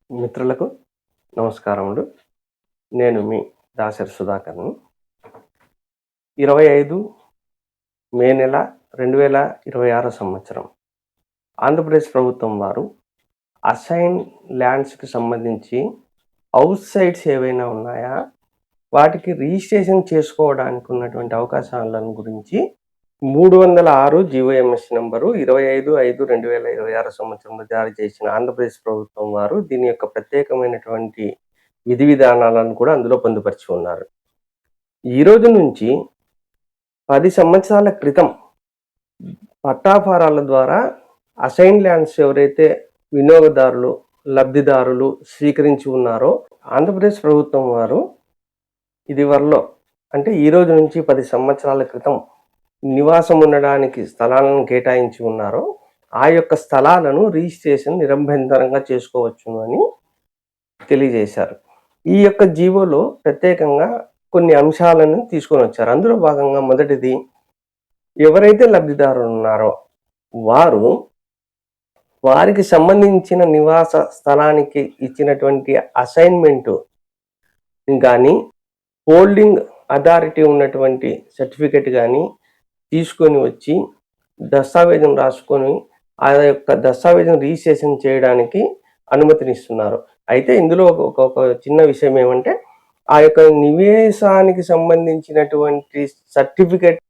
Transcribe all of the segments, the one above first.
మిత్రులకు నమస్కారములు. నేను మీ దాసరి సుధాకర్‌ని. 25 మే నెల 2026 సంవత్సరం ఆంధ్రప్రదేశ్ ప్రభుత్వం వారు అసైన్ ల్యాండ్స్‌కి సంబంధించి హౌస్ సైట్స్ ఏవైనా ఉన్నాయా? వాటికి రిజిస్ట్రేషన్ చేసుకోవడానికి ఉన్నటువంటి అవకాశాలను గురించి 306 జీవోఎంఎస్ నంబరు 25/5/2026 సంవత్సరంలో జారీ చేసిన ఆంధ్రప్రదేశ్ ప్రభుత్వం వారు దీని యొక్క ప్రత్యేకమైనటువంటి విధి విధానాలను కూడా అందులో పొందుపరిచి ఉన్నారు. ఈ రోజు నుంచి 10 సంవత్సరాల క్రితం పట్టాఫారాల ద్వారా అసైన్ ల్యాండ్స్ ఎవరైతే వినియోగదారులు, లబ్ధిదారులు స్వీకరించి ఉన్నారో ఆంధ్రప్రదేశ్ ప్రభుత్వం వారు ఇదివరలో అంటే ఈ రోజు నుంచి 10 సంవత్సరాల క్రితం నివాసం ఉండడానికి స్థలాలను కేటాయించి ఉన్నారో ఆ యొక్క స్థలాలను రిజిస్ట్రేషన్ నిరభ్యంతరంగా చేసుకోవచ్చును అని తెలియజేశారు. ఈ యొక్క జీవోలో ప్రత్యేకంగా కొన్ని అంశాలను తీసుకొని వచ్చారు. అందులో భాగంగా మొదటిది, ఎవరైతే లబ్ధిదారులు ఉన్నారో వారికి సంబంధించిన నివాస స్థలానికి ఇచ్చినటువంటి అసైన్మెంట్ కానీ, హోల్డింగ్ అథారిటీ ఉన్నటువంటి సర్టిఫికెట్ కానీ తీసుకొని వచ్చి దస్తావేజం రాసుకొని ఆ యొక్క దస్తావేజం రిజిస్ట్రేషన్ చేయడానికి అనుమతినిస్తున్నారు. అయితే ఇందులో ఒక చిన్న విషయం ఏమంటే, ఆ యొక్క నివేశానికి సంబంధించినటువంటి సర్టిఫికెట్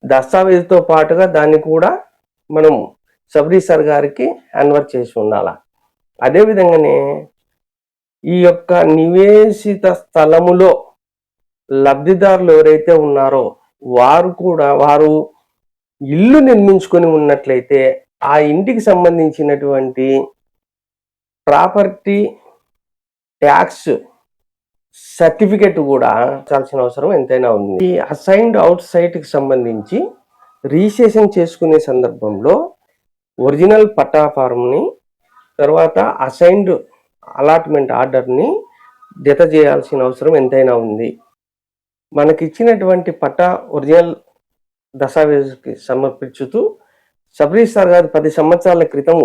దస్తావేజుతో పాటుగా దాన్ని కూడా మనం సబ్ రిజిస్ట్రార్ గారికి హ్యాండ్ఓవర్ చేసి ఉండాలి. అదేవిధంగానే ఈ యొక్క నివేశిత స్థలములో లబ్ధిదారులు ఎవరైతే ఉన్నారో వారు ఇల్లు నిర్మించుకొని ఉన్నట్లయితే ఆ ఇంటికి సంబంధించినటువంటి ప్రాపర్టీ ట్యాక్స్ సర్టిఫికెట్ కూడా చాల్సిన అవసరం ఎంతైనా ఉంది. ఈ అసైన్డ్ అవుట్ సైట్కి సంబంధించి రిజిస్ట్రేషన్ చేసుకునే సందర్భంలో ఒరిజినల్ పట్టా ఫారంని, తర్వాత అసైన్డ్ అలాట్మెంట్ ఆర్డర్ని జత చేయాల్సిన అవసరం ఎంతైనా ఉంది. మనకిచ్చినటువంటి పట్టా ఒరిజినల్ దస్తావేజుకి సమర్పించుతూ సబ్ రిజిస్ట్రార్ గారు 10 సంవత్సరాల క్రితం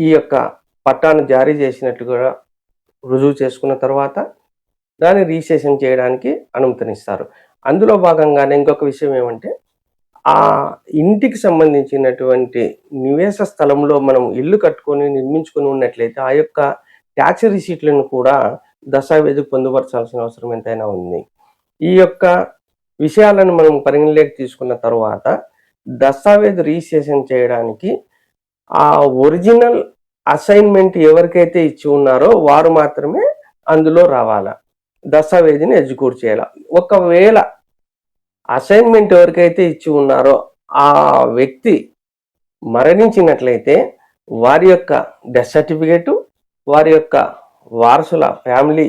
ఈ యొక్క పట్టాను జారీ చేసినట్లుగా రుజువు చేసుకున్న తర్వాత దాన్ని రిజిస్ట్రేషన్ చేయడానికి అనుమతినిస్తారు. అందులో భాగంగానే ఇంకొక విషయం ఏమంటే, ఆ ఇంటికి సంబంధించినటువంటి నివేశ స్థలంలో మనం ఇల్లు కట్టుకొని నిర్మించుకొని ఉన్నట్లయితే ఆ యొక్క ట్యాక్స్ రిసీట్లను కూడా దస్తావేజుకు పొందుపరచాల్సిన అవసరం ఎంతైనా ఉంది. ఈ యొక్క విషయాలను మనం పరిగణలోకి తీసుకున్న తర్వాత దస్తావేజు రిజిస్ట్రేషన్ చేయడానికి ఆ ఒరిజినల్ అసైన్మెంట్ ఎవరికైతే ఇచ్చి ఉన్నారో వారు మాత్రమే అందులో రావాలా, దస్తావేజుని ఎగ్జిక్యూట్ చేయాలి. ఒకవేళ అసైన్మెంట్ ఎవరికైతే ఇచ్చి ఉన్నారో ఆ వ్యక్తి మరణించినట్లయితే వారి యొక్క డెత్ సర్టిఫికేటు, వారి యొక్క వారసుల ఫ్యామిలీ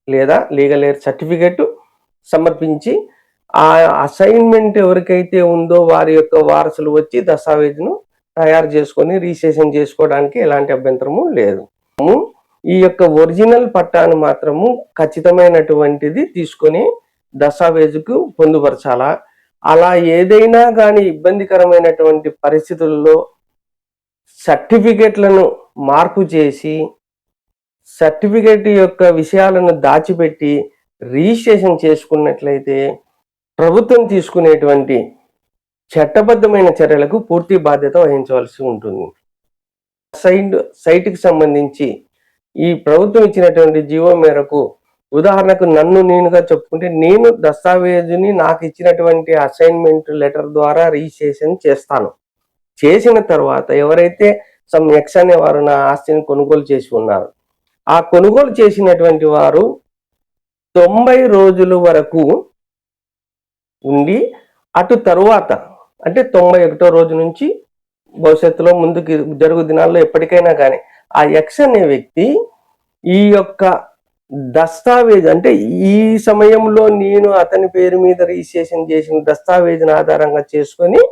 లేదా లీగల్ ఎయిర్ సర్టిఫికేటు సమర్పించి ఆ అసైన్మెంట్ ఎవరికైతే ఉందో వారి యొక్క వారసులు వచ్చి దస్తావేజును తయారు చేసుకొని రిజిస్ట్రేషన్ చేసుకోవడానికి ఎలాంటి అభ్యంతరము లేదు. ఈ యొక్క ఒరిజినల్ పట్టాను మాత్రము ఖచ్చితమైనటువంటిది తీసుకొని దస్తావేజుకు పొందుపరచాలా. అలా ఏదైనా కానీ ఇబ్బందికరమైనటువంటి పరిస్థితుల్లో సర్టిఫికెట్లను మార్పు చేసి సర్టిఫికెట్ యొక్క విషయాలను దాచిపెట్టి రిజిస్ట్రేషన్ చేసుకున్నట్లయితే ప్రభుత్వం తీసుకునేటువంటి చట్టబద్ధమైన చర్యలకు పూర్తి బాధ్యత వహించవలసి ఉంటుంది. సైట్కి సంబంధించి ఈ ప్రభుత్వం ఇచ్చినటువంటి జీవో మేరకు, ఉదాహరణకు నేనుగా చెప్పుకుంటే, నేను దస్తావేజుని నాకు ఇచ్చినటువంటి అసైన్మెంట్ లెటర్ ద్వారా రిజిస్ట్రేషన్ చేస్తాను. చేసిన తర్వాత ఎవరైతే సమ్ ఎక్స్ అనే వారు నా ఆస్తిని కొనుగోలు చేసి ఉన్నారు, ఆ కొనుగోలు చేసినటువంటి వారు 90 రోజుల వరకు ఉండి అటు తరువాత అంటే 91వ రోజు నుంచి భవిష్యత్తులో ముందుకు జరుగు దినాల్లో ఎప్పటికైనా కానీ ఆ ఎక్స్ అనే వ్యక్తి ఈ యొక్క దస్తావేజ్ అంటే ఈ సమయంలో నేను అతని పేరు మీద రిజిస్ట్రేషన్ చేసిన దస్తావేజును ఆధారంగా చేసుకొని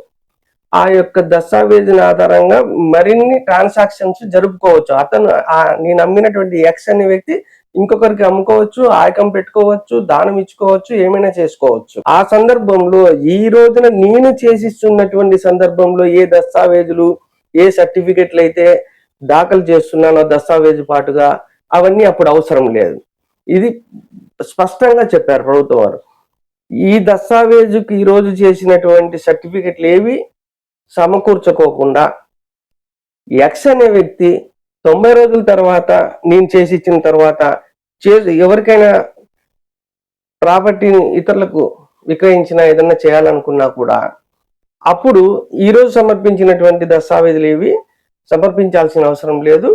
ఆ యొక్క దస్తావేజుల ఆధారంగా మరిన్ని ట్రాన్సాక్షన్స్ జరుపుకోవచ్చు. అతను నేను అమ్మినటువంటి ఎక్స్ అనే వ్యక్తి ఇంకొకరికి అమ్ముకోవచ్చు, ఆయకం పెట్టుకోవచ్చు, దానం ఇచ్చుకోవచ్చు, ఏమైనా చేసుకోవచ్చు. ఆ సందర్భంలో ఈ రోజున నేను చేసిస్తున్నటువంటి సందర్భంలో ఏ దస్తావేజులు, ఏ సర్టిఫికెట్లు అయితే దాఖలు చేస్తున్నానో దస్తావేజు పాటుగా అవన్నీ అప్పుడు అవసరం లేదు. ఇది స్పష్టంగా చెప్పారు ప్రభుత్వం వారు. ఈ దస్తావేజుకి ఈరోజు చేసినటువంటి సర్టిఫికెట్లు ఏవి సమకూర్చుకోకుండా ఎక్స్ అనే వ్యక్తి 90 రోజుల తర్వాత నేను చేసి ఇచ్చిన తర్వాత ఎవరికైనా ప్రాపర్టీని ఇతరులకు విక్రయించినా ఏదన్నా చేయాలనుకున్నా కూడా అప్పుడు ఈరోజు సమర్పించినటువంటి దస్తావేజులు ఏవి సమర్పించాల్సిన అవసరం లేదు.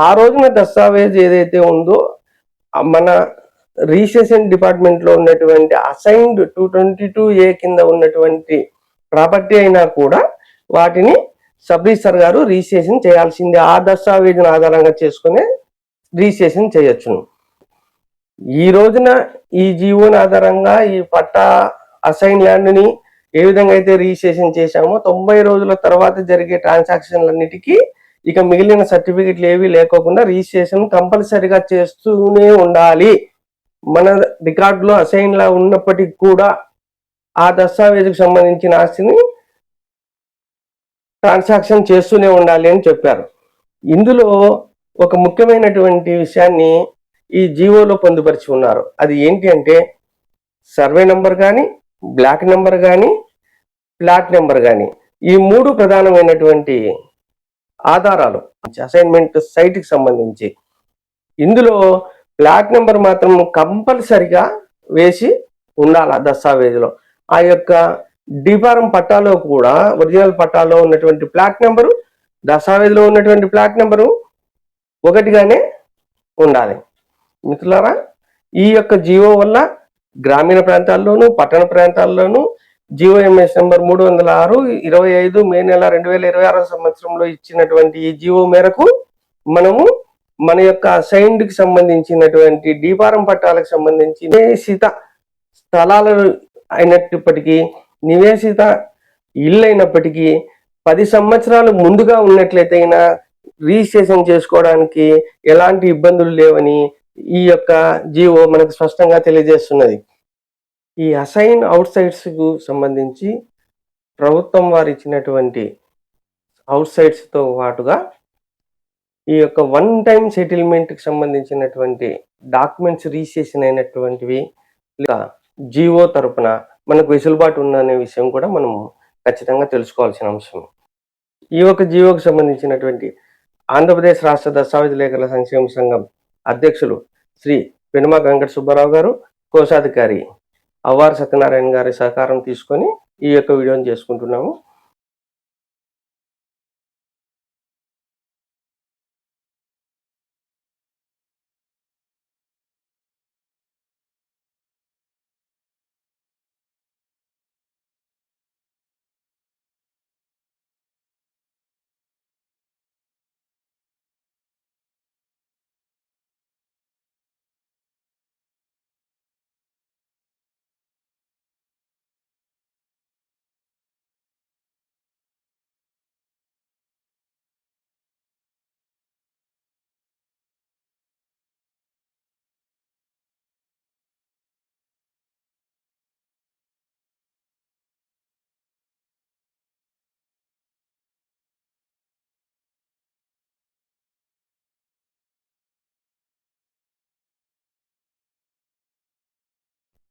ఆ రోజున దస్తావేజ్ ఏదైతే ఉందో మన రిజిస్ట్రేషన్ డిపార్ట్మెంట్ లో ఉన్నటువంటి అసైన్డ్ 222A కింద ఉన్నటువంటి ప్రాపర్టీ అయినా కూడా వాటిని సబ్ రిజిస్టర్ గారు రిజిస్ట్రేషన్ చేయాల్సిందే. ఆ దస్తావేజును ఆధారంగా చేసుకునే రిజిస్ట్రేషన్ చేయొచ్చును. ఈ రోజున ఈ జీవోని ఆధారంగా ఈ పట్టా అసైన్ ల్యాండ్ ని ఏ విధంగా అయితే రిజిస్ట్రేషన్ చేశామో 90 రోజుల తర్వాత జరిగే ట్రాన్సాక్షన్లన్నిటికీ ఇక మిగిలిన సర్టిఫికెట్లు ఏవి లేకోకుండా రిజిస్ట్రేషన్ కంపల్సరిగా చేస్తూనే ఉండాలి. మన రికార్డులో అసైన్ లా ఉన్నప్పటికీ కూడా ఆ దస్తావేజుకు సంబంధించిన ఆస్తిని ట్రాన్సాక్షన్ చేస్తూనే ఉండాలి అని చెప్పారు. ఇందులో ఒక ముఖ్యమైనటువంటి విషయాన్ని ఈ జీవోలో పొందుపరిచి ఉన్నారు. అది ఏంటి అంటే సర్వే నెంబర్ కానీ, బ్లాక్ నెంబర్ కానీ, ప్లాట్ నెంబర్ కానీ, ఈ 3 ప్రధానమైనటువంటి ఆధారాలు అసైన్మెంట్ సైట్ కి సంబంధించి. ఇందులో ప్లాట్ నెంబర్ మాత్రం కంపల్సరిగా వేసి ఉండాలి దస్తావేజులో. ఆ యొక్క డిఫారం పట్టాలో కూడా ఒరిజినల్ పట్టాలో ఉన్నటువంటి ప్లాట్ నెంబరు దస్తావేజులో ఉన్నటువంటి ప్లాట్ నెంబరు ఒకటిగానే ఉండాలి. మిత్రులారా, ఈ యొక్క జీవో వల్ల గ్రామీణ ప్రాంతాల్లోనూ పట్టణ ప్రాంతాల్లోనూ జీవోఎంఎస్ నెంబర్ 306 25 మే నెల 2026 సంవత్సరంలో ఇచ్చినటువంటి ఈ జీవో మేరకు మనము మన యొక్క అసైన్డ్ కి సంబంధించినటువంటి డిఫారం పట్టాలకు సంబంధించి నివేశిత స్థలాలు అయినప్పటికీ నివేశిత ఇల్లు అయినప్పటికీ 10 సంవత్సరాలు ముందుగా ఉన్నట్లయితే రిజిస్ట్రేషన్ చేసుకోవడానికి ఎలాంటి ఇబ్బందులు లేవని ఈ యొక్క జీవో మనకు స్పష్టంగా తెలియజేస్తున్నది. ఈ అసైన్ అవుట్ సైడ్స్ కు సంబంధించి ప్రభుత్వం వారు ఇచ్చినటువంటి అవుట్ సైడ్స్ తో పాటుగా ఈ యొక్క వన్ టైం సెటిల్మెంట్ కి సంబంధించినటువంటి డాక్యుమెంట్స్ రిజిస్ట్రేషన్ అయినటువంటివి జీవో తరపున మనకు వెసులుబాటు ఉందనే విషయం కూడా మనం ఖచ్చితంగా తెలుసుకోవాల్సిన అంశం. ఈ యొక్క జీవోకి సంబంధించినటువంటి ఆంధ్రప్రదేశ్ రాష్ట్ర దస్తావేజ్ లేఖల సంక్షేమ సంఘం అధ్యక్షులు శ్రీ పెనుమాక వెంకట సుబ్బారావు గారు, కోశాధికారి అవ్వారు సత్యనారాయణ గారి సహకారం తీసుకొని ఈ యొక్క వీడియోని చేసుకుంటున్నాము.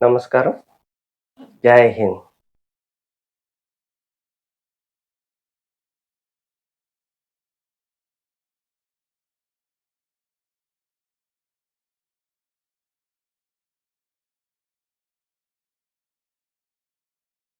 నమస్కారం. జై హింద్.